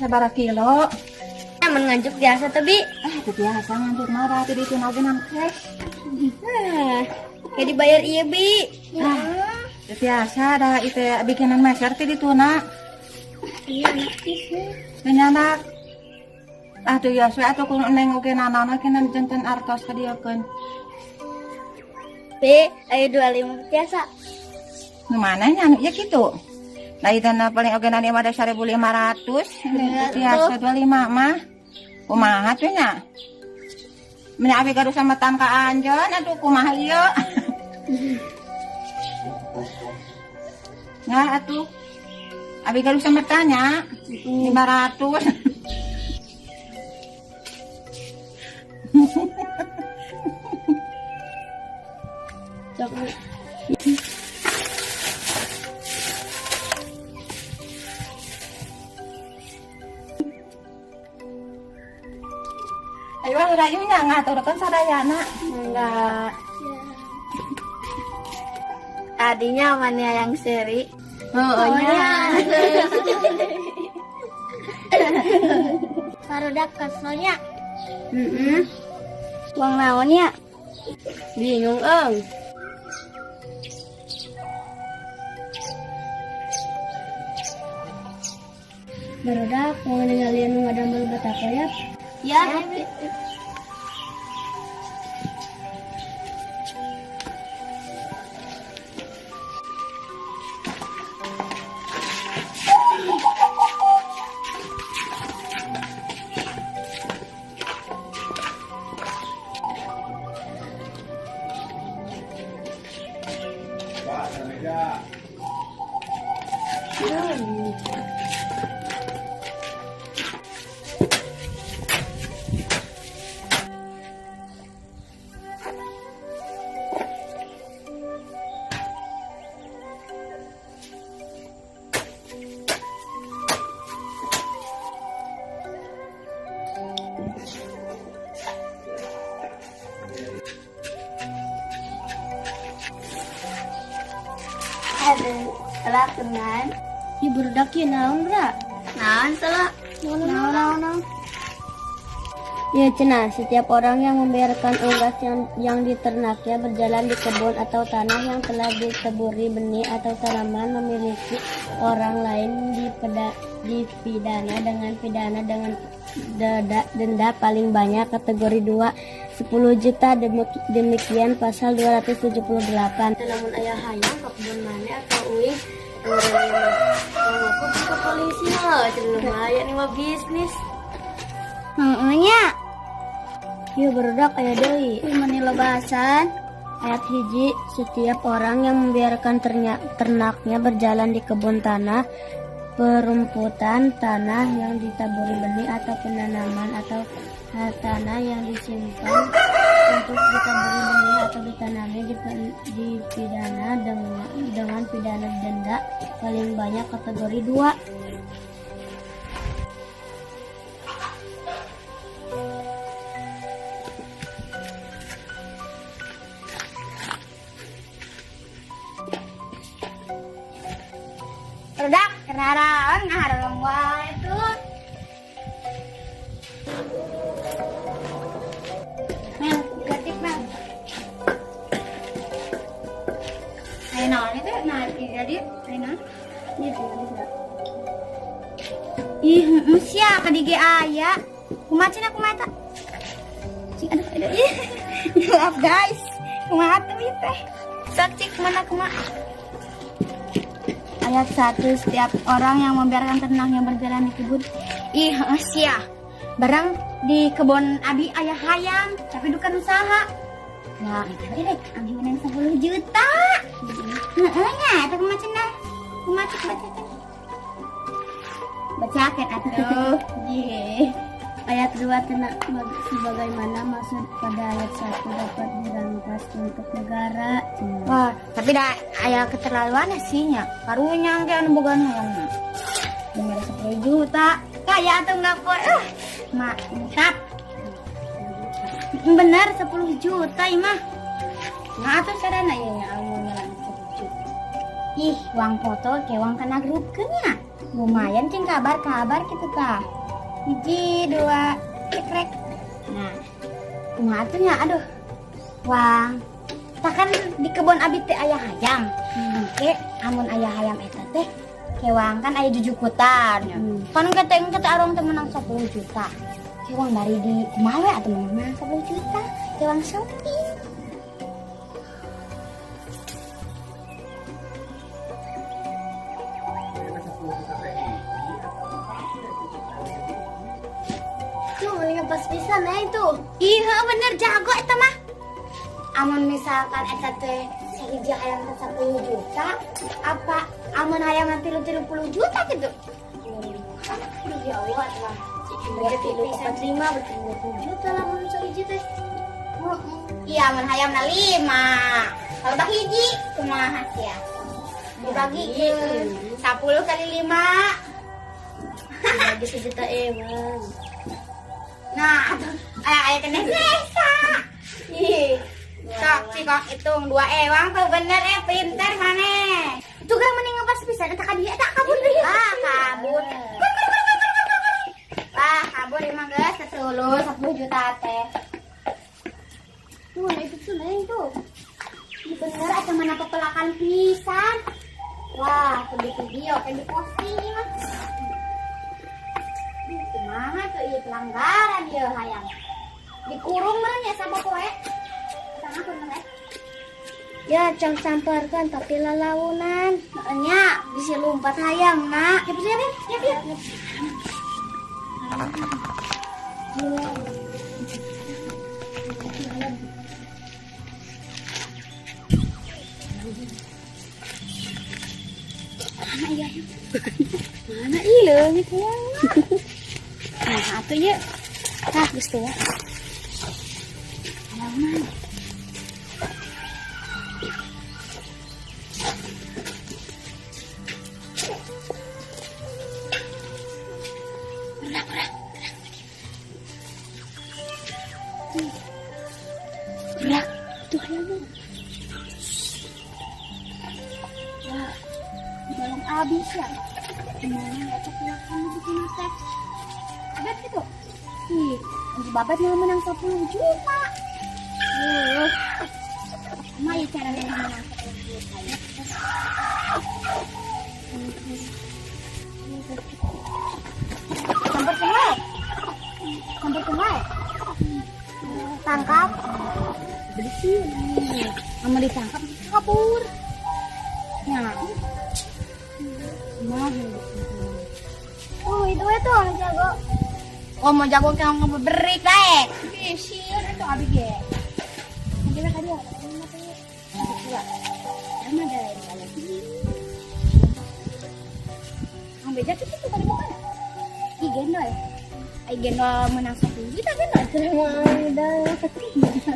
sabaraha kilo. Aman nganjuk biasa tapi Itu biasa ngantuk marah tadi itu nagenan cash. kayak dibayar iya bi. Itu biasa ada itu bikinan meser tadi itu nak. Iya nakis. Kenyanak. Tuh ya saya atuh kun neng oge nanana kenan janten artos ka dieu keun. Bi, ayo 25 biasa. Nu mana nya anu ya kitu. Nah itu paling oge nani mah ada 1.500. Biasa 25 mah. Kumaha tuh nya? Nya abi gaduh sama tan ka anjeun atuh kumaha ieu? Nah atuh. Abi gaduh sama tanya 500. Coklat. Ayo rayunya ngatur kan sadayana. Enggak. Tadinya amannya yang seri. Barudak keselnya. Uang naonnya? Bingung eng. Barudak mau ninggalin ngadambel batako ya? Ya. Salah tenan. Ibu budak ya naon bra? Naon salah? Naon. Ya cenah, setiap orang yang membiarkan unggas yang diternaknya berjalan di kebun atau tanah yang telah diteburi benih atau tanaman memiliki orang lain dipidana dengan pidana dengan denda paling banyak kategori 2 10 juta. Demikian pasal 278. Namun ayah hayang ke kebun mana atau uing aku ke polisi loh, lumayan nih mah bisnis. Nya yuk berudak ayah deui menilo bahasan ayat hiji. Setiap orang yang membiarkan ternaknya berjalan di kebun tanah, perumputan, tanah yang ditaburi benih atau penanaman atau tanah yang disimpan untuk ditaburi benih atau ditanami dipidana dengan pidana denda paling banyak kategori 2. Redak, kenaraan ngaharang wae itu. Mel, gatik mel. Ayo naon itu, nah jadi, ayo naon. Ih, sia kadige aya. Kumaha cenah kumaha eta? Cing aduh. Ih. Maaf guys. Kumaha tuh teh? Sok cik mana kumaha? Ayat 1. Setiap orang yang membiarkan ternaknya berjalan di kebun. Ih, sia. Barang di kebun abi ayah hayam, tapi bukan usaha. Nah, itu abi menang 10 juta. Heeh nya, eta kumaha cenah? Kumaha cek baca. Bacakan atuh. Ye. Ayat 2 sebagaimana maksud pada ayat 1 dapat dirampas untuk negara. Wah, tapi dah aya keterlaluan sihnya. Karunya ge anu boga hayang. Bener 10 juta. Kaya atuh enggak poe. Mantap. Bener 10 juta imah. Nah atuh sarana ya anu ngaran 10 juta. Ih, uang foto ke uang kana grupkeun nya. Lumayan cing kabar gitu tah. Hiji, dua, cekrek. Nah, kumaha atuh nya? Aduh. Wang. Kita kan di kebun abi teh aya hayam. Oke, amun aya hayam eta teh kewang kan aya jujukutan. Kan kata arong teh menang 10 juta. Kewang bari di kumaha we atuh menang 10 juta. Kewang shopping. Tuh, mendingan pas pisan itu. Iya, bener jago eta mah. Amun misalkan eta teh sahiji hayam 10 juta, apa amun hayam 30 juta gitu? Aduh ya Allah, telah. Berarti 5 berarti 20 juta lah amun sahiji teh. Iya, amun hayam 5. Kalau bahiji kumaha ya? Dibagi 10 kali 5. Bagi sejuta Bang. Nah, aya kena desa. Ih. Sok, kok hitung 2 ewang tuh bener pinter maneh. Itu kan mending ngepas pisan eta ka dieu eta kabur deui. Kabur. Kabur emang geus tetulus 10 juta teh. Tuh, itu tuh neng tuh. Ini bener eta mana pepelakan pisan. Wah, kudu video kan diposting mah. Kumaha tuh ieu pelanggaran ieu hayang. Dikurung meureun ya sama poe. Ya, cang samparkan tapi lalaunan. Makanya bisa lompat hayam, nak. Ya, bisa nih. Ya. Mana iya nih kayaknya. Nah, atuh ya. Tah, geus teh ya. Mana? Gerak, tuh hayamnya. Wah, belum habis ya. Gimana nggak coklat bikin teh? Ada gitu. Ih, Anji Babat malah menang 10 juta. Mai cara menang 10 juta ya. Sampai sungai. Tangkap. Bersih. Sama ditangkap kabur. Ya. Oh, itu orang jago. Oh, mau jago yang ngeberi kayak. Sihir itu abi ge. Nanti lah kali ya. Sama ada lagi. Ambil jatuh itu tadi bukan? Gendol. Gendol menang 10 juta gendol.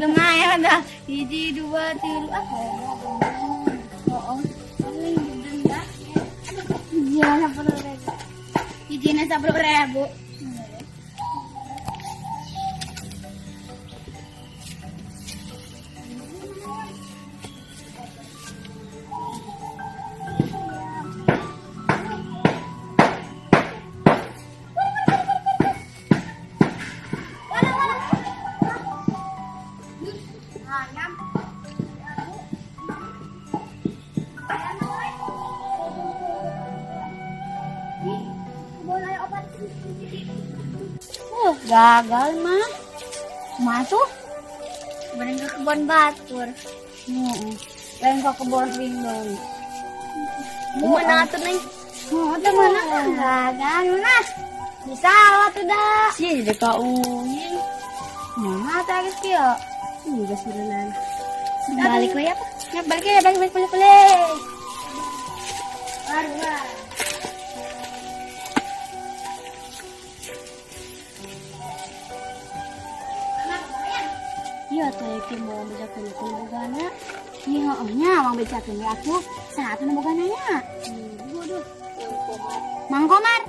Lumayan dah. 1, 2, 3. Oh. Paling denda. Iya, 10.000. Izinnya 10.000. Gagal mah. Masuk. Bareng ke kebun batur. Lain ke kebun rindong. Mana tuh nih? Itu mana? Gagal mana? Bisa waktu dah. Sih jadi kau ini. Mana tadi kia? Ini udah sebulan. Balik lagi apa? Ya balik. Warga. Iya, teh mau bejakeun itu bogana. Iya, nya mau bejakeun aku saat nu bogananya. Waduh, Mang Komar.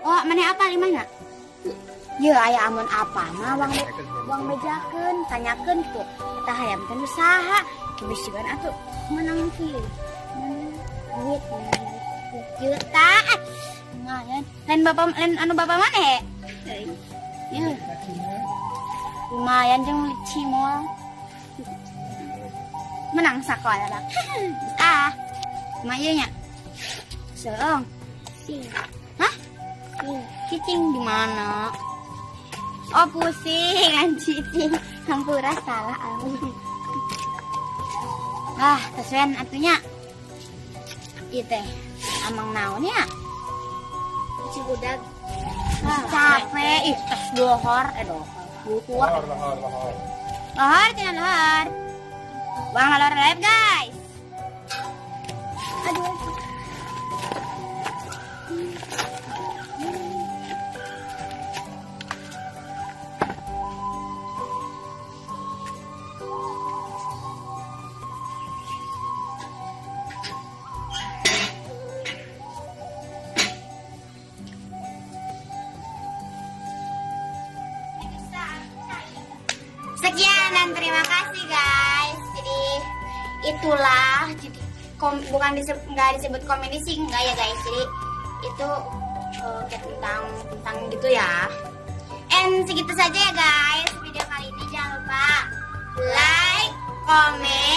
Oh, mana apa limana? Iya, aya amun apa mah wang bejakeun, tanyakeun tuh. Eta hayam teh usaha, kebisikan atuh menang kieu. Duit juta. Lumayan. Lain anu bapak mana? Ya. Lumayan jeung Cimol. Menang sakola dak. Lumayan nya. Seong. Hah? Cicing di mana? Oh pusing kan cicing. Hampura salah kesuwen atunya. Ieu teh amang naon ya? Cibudak. Capek tos dohor butuh. Lohor cenah lohor. Bang lohor live guys. Aduh. Sekian dan terima kasih guys. Jadi itulah, jadi bukan nggak disebut komedi sih, enggak ya guys. Jadi itu kayak tentang gitu ya. And segitu saja ya guys video kali ini. Jangan lupa like, comment,